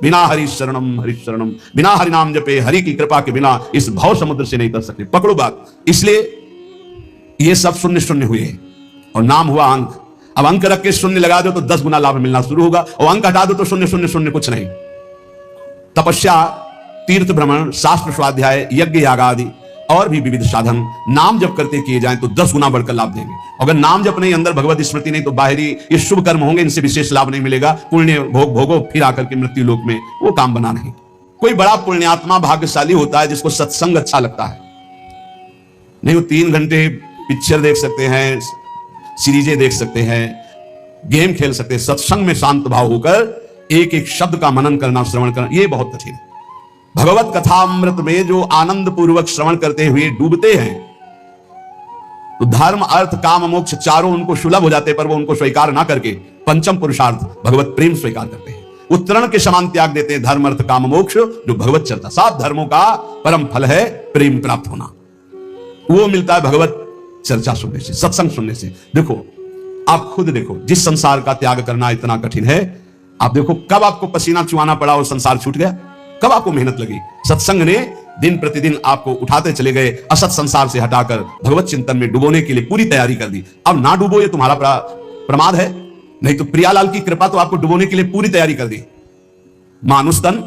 बिना हरि शरणम, बिना हरि नाम जपे, हरि की कृपा के बिना इस भव समुद्र से नहीं कर सकते। पकड़ो बात। इसलिए ये सब शून्य शून्य हुए और नाम हुआ अंक। अब अंक रख के शून्य लगा दो तो 10 गुना लाभ मिलना शुरू होगा, और अंक हटा दो तो शून्य शून्य शून्य कुछ नहीं। तपस्या, तीर्थ भ्रमण, शास्त्र स्वाध्याय, यज्ञ याग आदि और भी विविध साधन नाम जप करते किए जाएं तो 10 गुना बढ़कर लाभ देंगे। अगर नाम जप नहीं, अंदर भगवत स्मृति नहीं, तो बाहरी ये शुभ कर्म होंगे, इनसे विशेष लाभ नहीं मिलेगा। पुण्य भोग भोगो, फिर आकर के मृत्यु लोक में वो काम बना नहीं। कोई बड़ा पुण्यात्मा भाग्यशाली होता है जिसको सत्संग अच्छा लगता है। नहीं, वो 3 घंटे पिक्चर देख सकते हैं, सीरीजें देख सकते हैं, गेम खेल सकते हैं। सत्संग में शांत भाव होकर एक एक शब्द का मनन करना, श्रवण करना, ये बहुत कठिन है। भगवत कथामृत में जो आनंद पूर्वक श्रवण करते हुए डूबते हैं तो धर्म अर्थ काम मोक्ष चारों उनको सुलभ हो जाते, पर वो उनको स्वीकार ना करके पंचम पुरुषार्थ भगवत प्रेम स्वीकार करते हैं। उत्तरण के समान त्याग देते हैं धर्म अर्थ काम मोक्ष, जो भगवत चर्चा। 7 धर्मों का परम फल है प्रेम प्राप्त होना। वो मिलता है भगवत चर्चा सुनने से, सत्संग सुनने से। देखो, आप खुद देखो, जिस संसार का त्याग करना इतना कठिन है, आप देखो कब आपको पसीना चुआना पड़ा और संसार छूट गया, कब आपको मेहनत लगी। सत्संग ने दिन प्रतिदिन आपको उठाते चले गए, असत संसार से हटाकर भगवत चिंतन में डुबोने के लिए पूरी तैयारी कर दी। अब ना डूबो ये तुम्हारा प्रमाद है, नहीं तो प्रियालाल की कृपा तो आपको डुबोने के लिए पूरी तैयारी कर दी। मानुस्तन,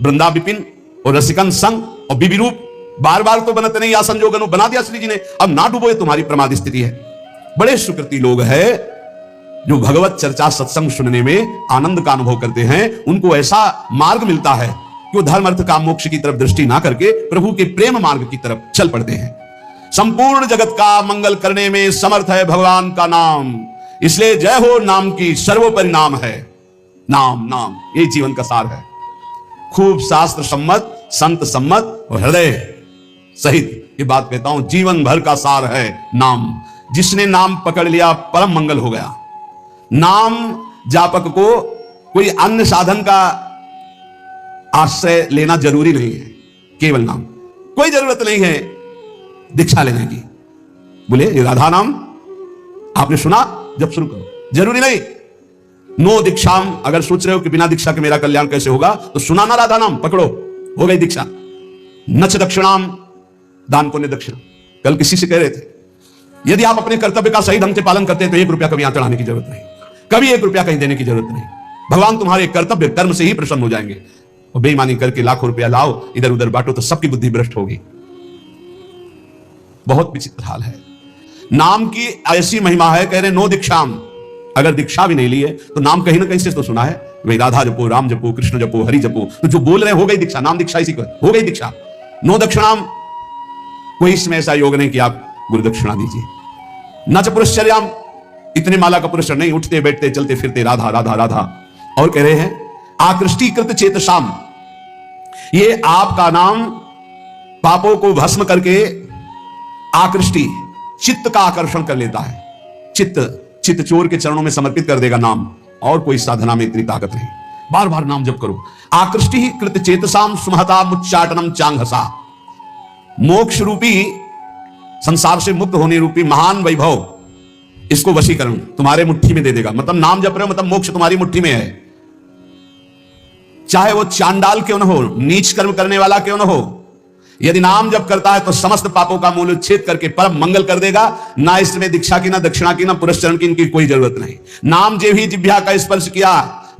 वृंदा विपिन और रसिकन संग और बीबी रूप बार बार तो बनते नहीं, या संजोगन बना दिया श्री जी ने। अब ना डूबो ये तुम्हारी प्रमाद स्थिति है। बड़े सुकृति लोग हैं जो भगवत चर्चा सत्संग सुनने में आनंद का अनुभव करते हैं। उनको ऐसा मार्ग मिलता है कि वो धर्म अर्थ काम मोक्ष की तरफ दृष्टि ना करके प्रभु के प्रेम मार्ग की तरफ चल पड़ते हैं। संपूर्ण जगत का मंगल करने में समर्थ है भगवान का नाम, इसलिए जय हो नाम की, सर्वोपरि नाम है। नाम नाम ये जीवन का सार है। खूब शास्त्र सम्मत, संत सम्मत और हृदय सहित ये बात कहता हूं, जीवन भर का सार है नाम। जिसने नाम पकड़ लिया परम मंगल हो गया। नाम जापक को कोई अन्य साधन का आश्रय लेना जरूरी नहीं है, केवल नाम। कोई जरूरत नहीं है दीक्षा लेने की। बोले ये राधा नाम आपने सुना, जब शुरू करो, जरूरी नहीं। नो दीक्षाम, अगर सोच रहे हो कि बिना दीक्षा के मेरा कल्याण कैसे होगा, तो सुना ना राधा नाम, पकड़ो, हो गई दीक्षा। नच दक्षिणाम, दान पुण्य दक्षिणा। कल किसी से कह रहे थे, यदि आप अपने कर्तव्य का सही ढंग से पालन करते हैं तो 1 रुपया कभी यहां चढ़ाने की जरूरत नहीं, कभी 1 रुपया कहीं देने की जरूरत नहीं। भगवान तुम्हारे कर्तव्य कर्म से ही प्रसन्न हो जाएंगे। और बेईमानी करके लाखों रुपया लाओ, इधर उधर बांटो, तो सबकी बुद्धि भ्रष्ट होगी। बहुत विचित्र हाल है। नाम की ऐसी महिमा है, कह रहे नो दीक्षाम, अगर दीक्षा भी नहीं ली है तो नाम कहीं ना कहीं से तो सुना है, भाई राधा जपो, राम जपो, कृष्ण जपो, हरि जपो, तो जो बोल रहे हो गई दीक्षा। नाम दीक्षा इसी को हो गई दीक्षा। नो दक्षिणाम, कोई इसमें ऐसा योग नहीं कि आप गुरु दक्षिणा दीजिए। न च पुरश्चर्याम, इतने माला का पुरस्कार नहीं, उठते बैठते चलते फिरते राधा राधा राधा। और कह रहे हैं आकृष्टीकृत चेतसाम, ये आपका नाम पापों को भस्म करके आकृष्टि, चित्त का आकर्षण कर लेता है। चित्त चोर के चरणों में समर्पित कर देगा नाम, और कोई साधना में इतनी ताकत नहीं। बार बार नाम जप करो। आकृष्टि कृत चेतसाम सुमहता मुच्चाटनम चांगसा, मोक्ष रूपी, संसार से मुक्त होने रूपी महान वैभव, इसको वशीकरण तुम्हारे मुट्ठी में दे देगा। मतलब नाम जप रहे हो, मतलब मोक्ष तुम्हारी मुट्ठी में है। चाहे वो चांडाल क्यों न हो, नीच कर्म करने वाला क्यों न हो, यदि नाम जप करता है तो समस्त पापों का मूल उच्छेद करके परम मंगल कर देगा। ना इसमें दीक्षा की, ना दक्षिणा की, ना पुरस्चरण की, इनकी कोई जरूरत नहीं। नाम जे भी जिह्वा का स्पर्श किया,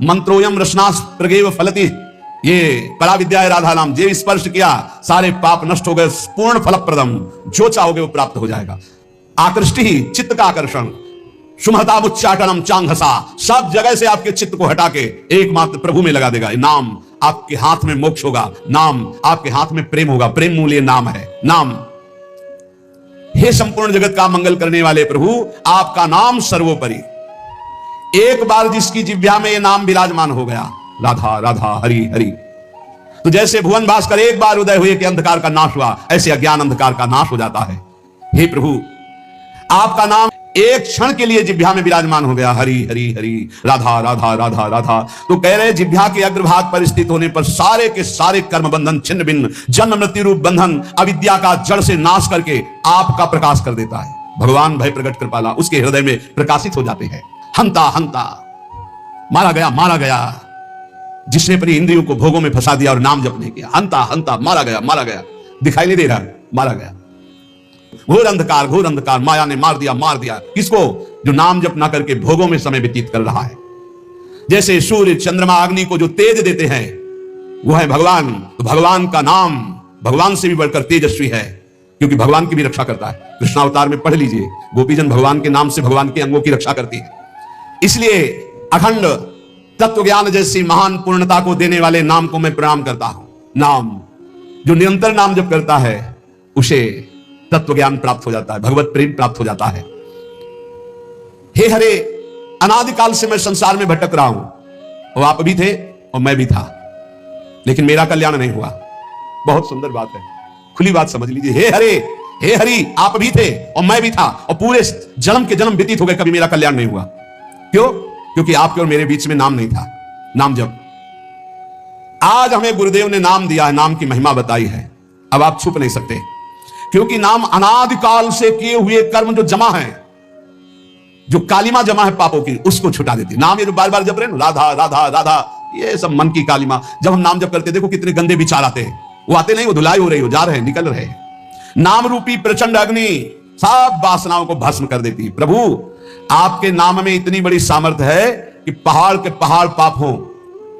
मंत्रोयम रसनास प्रगेव फलति, ये परा विद्या है राधा नाम। जे स्पर्श किया सारे पाप नष्ट हो गए, पूर्ण फलप्रदम, जो चाहोगे वो प्राप्त हो जाएगा। आकृष्टि ही चित्त का आकर्षण, सुमहता मुच्चाटनम चांगसा, सब जगह से आपके चित्त को हटा के एकमात्र प्रभु में लगा देगा। नाम आपके हाथ में मोक्ष होगा, नाम आपके हाथ में प्रेम होगा। प्रेम मूल्य नाम है। नाम, हे संपूर्ण जगत का मंगल करने वाले प्रभु, आपका नाम सर्वोपरि। एक बार जिसकी जिह्वा में ये नाम विराजमान हो गया, राधा राधा हरि हरि, तो जैसे भुवन भास्कर एक बार उदय हुए कि अंधकार का नाश हुआ, ऐसे अज्ञान अंधकार का नाश हो जाता है। हे प्रभु, आपका नाम एक क्षण के लिए जिह्वा में विराजमान हो गया, हरि हरि हरि, राधा राधा राधा राधा। तो कह रहे जिह्वा के अग्रभाग पर स्थित होने पर सारे के सारे कर्म बंधन छिन्न भिन्न, जन्म मृत्यु रूप बंधन, अविद्या का जड़ से नाश करके आपका प्रकाश कर देता है। भगवान भय प्रगट कृपाला उसके हृदय में प्रकाशित हो जाते हैं। हंता हंता, मारा गया मारा गया, जिसने अपनी इंद्रियों को भोगों में फंसा दिया और नाम जप नहीं किया, हंता हंता मारा गया, दिखाई नहीं दे रहा, मारा गया। घोर अंधकार माया ने मार दिया। किसको? जो नाम जप ना करके भोगों में समय व्यतीत कर रहा है। जैसे सूर्य चंद्रमा अग्नि को जो तेज देते हैं वो है भगवान, तो भगवान का नाम भगवान से भी बढ़कर तेजस्वी है, क्योंकि भगवान की भी रक्षा करता है। कृष्णावतार में पढ़ लीजिए, गोपीजन भगवान के नाम से भगवान के अंगों की रक्षा करती है। इसलिए अखंड तत्व ज्ञान जैसी महान पूर्णता को देने वाले नाम को मैं प्रणाम करता हूं। नाम, जो निरंतर नाम जप करता है उसे तत्व ज्ञान प्राप्त हो जाता है, भगवत प्रेम प्राप्त हो जाता है। हे हरे, अनादिकाल से मैं संसार में भटक रहा हूं, और आप भी थे और मैं भी था, लेकिन मेरा कल्याण नहीं हुआ। बहुत सुंदर बात है, खुली बात समझ लीजिए। हे हरे, हे हरि, आप भी थे और मैं भी था, और पूरे जन्म के जन्म व्यतीत हो गए, कभी मेरा कल्याण नहीं हुआ। क्यों? क्योंकि आपके और मेरे बीच में नाम नहीं था, नाम जप। आज हमें गुरुदेव ने नाम दिया है, नाम की महिमा बताई है, अब आप छुप नहीं सकते, क्योंकि नाम अनादिकाल से किए हुए कर्म जो जमा है, जो कालिमा जमा है पापों की, उसको छुटा देती। नाम ये जो बार बार जप रहे हैं, राधा राधा राधा, ये सब मन की कालिमा। जब हम नाम जप करते, देखो कितने गंदे विचार आते हैं, वो आते नहीं, वो धुलाई हो रही हो, जा रहे हैं, निकल रहे हैं। नाम रूपी प्रचंड अग्नि सब वासनाओं को भस्म कर देती है। प्रभु, आपके नाम में इतनी बड़ी सामर्थ्य है कि पहाड़ के पहाड़ पाप हो,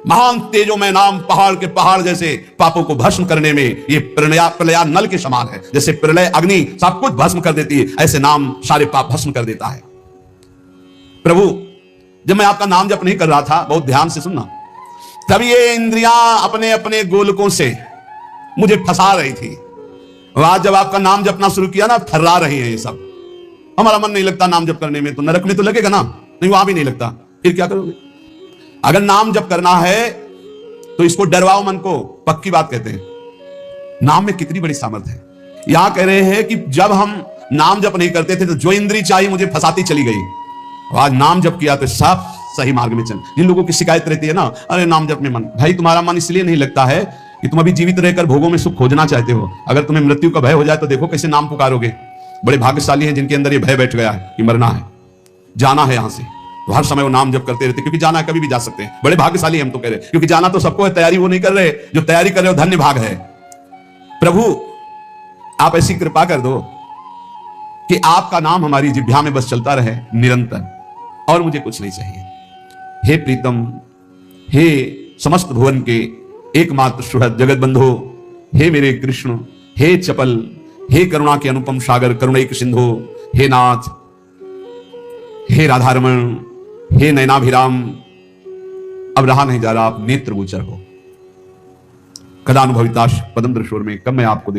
महान तेजो में नाम पहाड़ के पहाड़ जैसे पापों को भस्म करने में ये प्रलया नल के समान है। जैसे प्रलय अग्नि सब कुछ भस्म कर देती है, ऐसे नाम सारे पाप भस्म कर देता है। प्रभु, जब मैं आपका नाम जप नहीं कर रहा था, बहुत ध्यान से सुनना, तब ये इंद्रियां अपने अपने गोलकों से मुझे फंसा रही थी। और आज जब आपका नाम जपना शुरू किया ना, थर्रा रही है ये सब। हमारा मन नहीं लगता नाम जप करने में, तो नरक में तो लगेगा ना, नहीं वहां भी नहीं लगता, फिर क्या करोगे? अगर नाम जप करना है तो इसको डरवाओ मन को, पक्की बात कहते हैं। नाम में कितनी बड़ी सामर्थ्य है। यहां कह रहे हैं कि जब हम नाम जप नहीं करते थे तो जो इंद्री चाहिए मुझे फंसाती चली गई, आज नाम जप किया तो सब सही मार्ग में चल। जिन लोगों की शिकायत रहती है ना, अरे नाम जप में मन, भाई तुम्हारा मन इसलिए नहीं लगता है कि तुम अभी जीवित रहकर भोगों में सुख खोजना चाहते हो। अगर तुम्हें मृत्यु का भय हो जाए तो देखो कैसे नाम पुकारोगे। बड़े भाग्यशाली हैं जिनके अंदर ये भय बैठ गया है कि मरना है, जाना है यहां से, तो हर समय वो नाम जप करते रहते, क्योंकि जाना है, कभी भी जा सकते हैं। बड़े भाग्यशाली हम तो कह रहे, क्योंकि जाना तो सबको है, तैयारी वो नहीं कर रहे, जो तैयारी कर रहे हो धन्य भाग है। प्रभु, आप ऐसी कृपा कर दो कि आपका नाम हमारी जिह्वा में बस चलता रहे निरंतर, और मुझे कुछ नहीं चाहिए। हे प्रीतम, हे समस्त भुवन के एकमात्र सुहृद जगत बंधो, हे मेरे कृष्ण, हे चपल, हे करुणा के अनुपम सागर, करुणैक सिंधु, हे नाथ, हे राधारमण, हे नयनाभिराम, अब रहा नहीं जा रहा, आप नेत्र गोचर हो। कदानुभविताश पदम दृशोर में, कब मैं आपको